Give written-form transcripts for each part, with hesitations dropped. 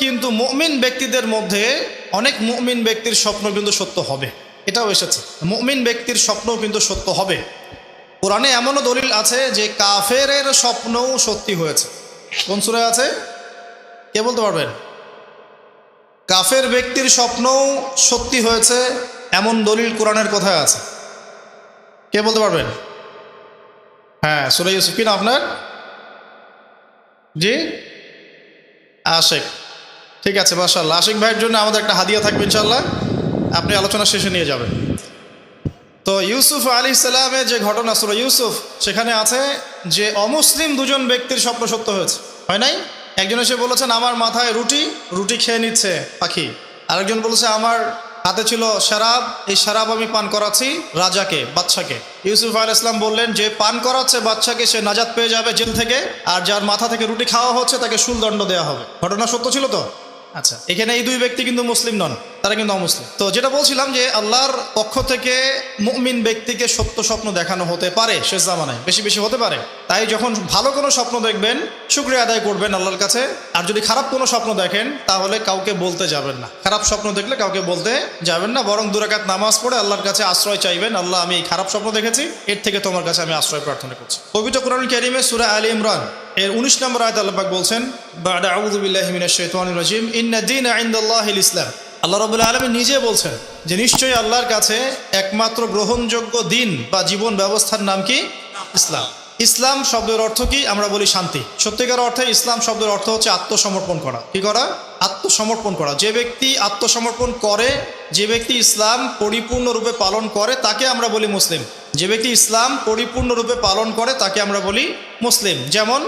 কিন্তু মুমিন ব্যক্তিদের মধ্যে অনেক মুমিন ব্যক্তির স্বপ্ন কিন্তু সত্য হবে, এটাও এসেছে। মুমিন ব্যক্তির স্বপ্নও কিন্তু সত্য হবে। কোরআনে এমনও দলিল আছে যে কাফেরের স্বপ্নও সত্যি হয়েছে। কোন সূরায় আছে কে বলতে পারবেন? কাফের ব্যক্তির স্বপ্নও সত্যি হয়েছে এমন দলিল কোরআনের কোথায় আছে? কে বলতে পারবেন? হ্যাঁ, সূরা ইউসুফ। কি না আপনার? জি, আশিক। ঠিক আছে, মাশাআল্লাহ। আশিক ভাইয়ের জন্য আমাদের একটা হাদিয়া থাকবে ইনশাআল্লাহ, আপনি আলোচনা শেষে নিয়ে যাবেন। তো ইউসুফ আলাইহিস সালামের যে ঘটনা সূরা ইউসুফ, সেখানে আছে যে অমুসলিম দুজন ব্যক্তির স্বপ্ন সত্য হয়েছে, হয় নাই? একজন এসে বলেছেন আমার মাথায় রুটি, রুটি খেয়ে নিচ্ছে পাখি। আরেকজন বলেছে আমার হাতে ছিল শরাব, এই শরাব আমি পান করাচ্ছি রাজাকে, বাদশাকে। ইউসুফ আলাইহিস সালাম বললেন যে পান করাচ্ছে বাদশাকে সে নাজাত পেয়ে যাবে জেল থেকে, আর যার মাথা থেকে রুটি খাওয়া হচ্ছে তাকে শুলদণ্ড দেওয়া হবে। ঘটনা সত্য ছিল তো? আচ্ছা, এখানে এই দুই ব্যক্তি কিন্তু মুসলিম নন, তারা কিন্তু অমুসলিম। তো যেটা বলছিলাম যে আল্লাহর পক্ষ থেকে মুমিন ব্যক্তিকে সত্য স্বপ্ন দেখানো হতে পারে, শেষ জামানায় বেশি বেশি হতে পারে। তাই যখন ভালো কোনো স্বপ্ন দেখবেন শুকরিয়া আদায় করবেন আল্লাহর কাছে। আর যদি খারাপ কোনো স্বপ্ন দেখেন তাহলে কাউকে বলতে যাবেন না। খারাপ স্বপ্ন দেখলে কাউকে বলতে যাবেন না, বরং 2 রাকাত নামাজ পড়ে আল্লাহর কাছে আশ্রয় চাইবেন। আল্লাহ, আমি এই খারাপ স্বপ্ন দেখেছি, এর থেকে তোমার কাছে আমি আশ্রয় প্রার্থনা করছি। পবিত্র কোরআনুল কারীমে সূরা আলে ইমরান এর 19 নম্বর আয়াতে আল্লাহ পাক বলছেন, বা'দা আউযু বিল্লাহি মিনাশ শাইতানির রাজিম, ইন্না দীনা ইনদাল্লাহিল ইসলাম। আল্লাহ রাব্বুল আলামিন নিজে বলছেন যে নিশ্চয়ই আল্লাহর কাছে একমাত্র গ্রহণযোগ্য দিন বা জীবন ব্যবস্থার নাম কি? ইসলাম। ইসলাম শব্দের অর্থ কি? আমরা বলি শান্তি। সত্যিকার অর্থে ইসলাম শব্দের অর্থ হচ্ছে আত্মসমর্পণ করা। কি করা? আত্মসমর্পণ করা। যে ব্যক্তি আত্মসমর্পণ করে, যে ব্যক্তি ইসলাম পরিপূর্ণরূপে পালন করে, তাকে আমরা বলি মুসলিম। যে ব্যক্তি ইসলাম পরিপূর্ণরূপে পালন করে তাকে আমরা বলি মুসলিম। যেমন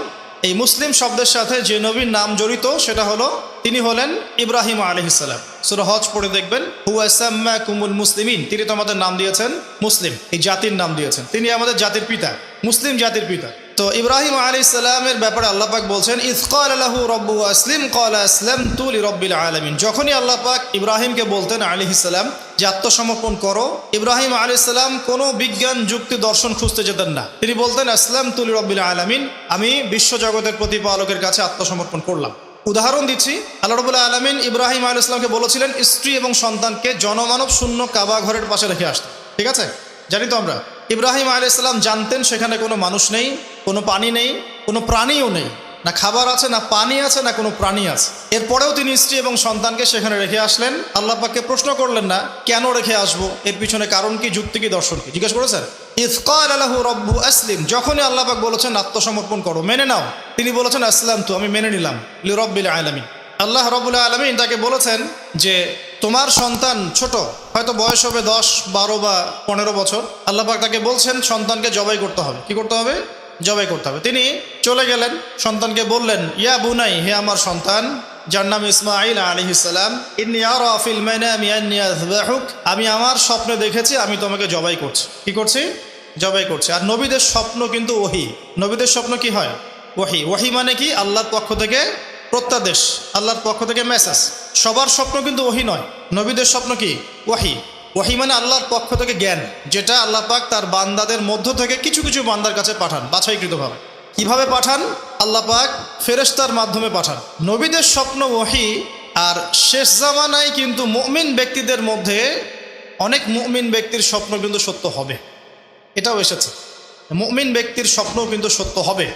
এই মুসলিম শব্দের সাথে যে নবীর নাম জড়িত সেটা হলো, তিনি হলেন ইব্রাহিম আলাইহিস সালাম। সূরা হজ পড়ে দেখবেন, হুয়া সাম্মাকুমুল মুসলিমিন, তিনি তো আমাদের নাম দিয়েছেন মুসলিম, এই জাতির নাম দিয়েছেন। তিনি আমাদের জাতির পিতা, মুসলিম জাতির পিতা। তো ইব্রাহিম আলাইহিস সালামের ব্যাপারে আল্লাহ পাক বলছেন, ইয ক্বালা লাহু রাব্বুহু আসলিম ক্বালা আসলামতু লিরাব্বিল আলামিন। যখনই আল্লাহ পাক ইব্রাহিমকে বলতেন আলাইহিস সালাম যে আত্মসমর্পণ করো, ইব্রাহিম আলাইহিস সালাম কোনো বিজ্ঞান যুক্তি দর্শন খুঁজতে যেতেন না। তিনি বলতেন আসলামতু লিরাব্বিল আলামিন, আমি বিশ্বজগতের প্রতিপালকের কাছে আত্মসমর্পণ করলাম। উদাহরণ দিচ্ছি, আল্লাহ রাব্বুল আলামিন ইব্রাহিম আলাইহিস সালামকে বলেছিলেন স্ত্রী এবং সন্তানকে জনমানব শূন্য কাবা ঘরের পাশে রেখে আসতে। ঠিক আছে, জানি তো আমরা। ইব্রাহিম আলাইহিস সালাম জানতেন সেখানে কোনো মানুষ নেই, কোনো পানি নেই, কোনো প্রাণীও নেই, না খাবার আছে, না পানি আছে, না কোনো প্রাণী আছে। এরপরেও তিনি স্ত্রী এবং সন্তানকে সেখানে রেখে আসলেন। আল্লাহ পাককে প্রশ্ন করলেন না কেন রেখে আসবো, এর পিছনে কারণ কি, যুক্তি কি, দর্শন কি, জিজ্ঞেস করেছেন? ইয ক্বালা লাহু রাব্বুহু আসলিম, যখনই আল্লাহ পাক বলেছেন আত্মসমর্পণ করো, মেনে নাও, তিনি বলেছেন আসলামতু, আমি মেনে নিলাম, লিরাব্বিল আলামিন। আল্লাহ রাব্বুল আলামিন তাকে বলেছেন যে তোমার সন্তান ছোট, হয়তো বয়স হবে 10, 12 বা 15 বছর। আল্লাহ পাক তাকে বলছেন সন্তানকে জবাই করতে হবে। কি করতে হবে? জবাই করতে হবে। তিনি চলে গেলেন, সন্তানকে বললেন, ইয়া বুনাই, হে আমার সন্তান, যার নাম ইসমাঈল আলাইহিস সালাম, ইন্নী আরা ফিল মানামি আন্নী আযবাহুক, আমি আমার স্বপ্নে দেখেছি আমি তোমাকে জবাই করছি। কি করছি? জবাই করছি। আর নবীদের স্বপ্ন কিন্তু ওহী। নবীদের স্বপ্ন কি হয়? ওহী। ওহী মানে কি? আল্লাহর পক্ষ থেকে প্রত্যাদেশ, আল্লাহর পক্ষ থেকে মেসেজ। সবার স্বপ্ন কিন্তু ওহী নয়। নবীদের স্বপ্ন কি? ওহী। ওহী মানে আল্লাহর পক্ষ থেকে জ্ঞান, যেটা আল্লাহ পাক তার বান্দাদের মধ্য থেকে কিছু কিছু বান্দার কাছে পাঠান বাছাইকৃতভাবে। কিভাবে পাঠান? আল্লাহ পাক ফেরেশতার মাধ্যমে পাঠান। নবীদের স্বপ্ন ওহী। আর শেষ জামানায় কিন্তু মুমিন ব্যক্তিদের মধ্যে অনেক মুমিন ব্যক্তির স্বপ্ন কিন্তু সত্য হবে, এটাও এসেছে। মুমিন ব্যক্তির স্বপ্নও কিন্তু সত্য হবে।